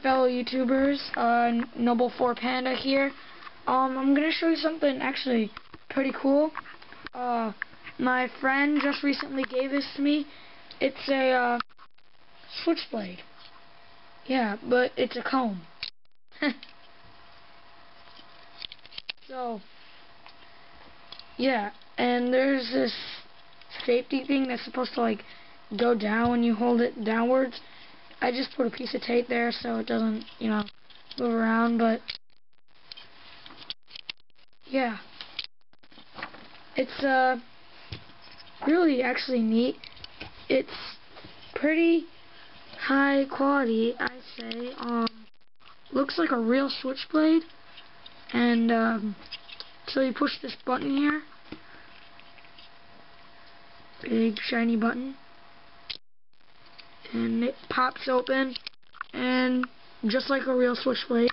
fellow YouTubers, Noble4 Panda here. I'm gonna show you something actually pretty cool. My friend just recently gave this to me. It's a Switchblade. Yeah, but it's a comb. So, yeah, and there's this safety thing that's supposed to like go down when you hold it downwards. I just put a piece of tape there so it doesn't, move around, but yeah. It's really actually neat. It's pretty high quality, I say. Looks like a real switchblade, and so you push this button here, big shiny button, and it pops open, and just like a real switchblade,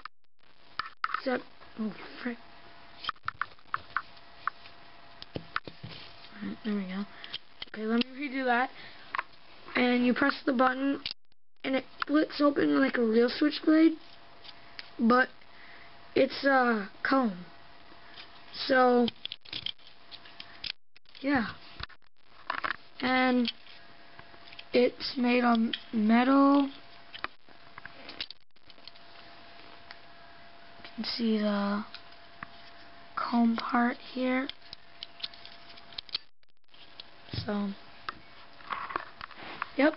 except, oh frick. Alright, there we go. Okay, let me redo that. And you press the button, and it splits open like a real switchblade, but it's a comb. So, yeah. And it's made on metal. You can see the comb part here. So, yep.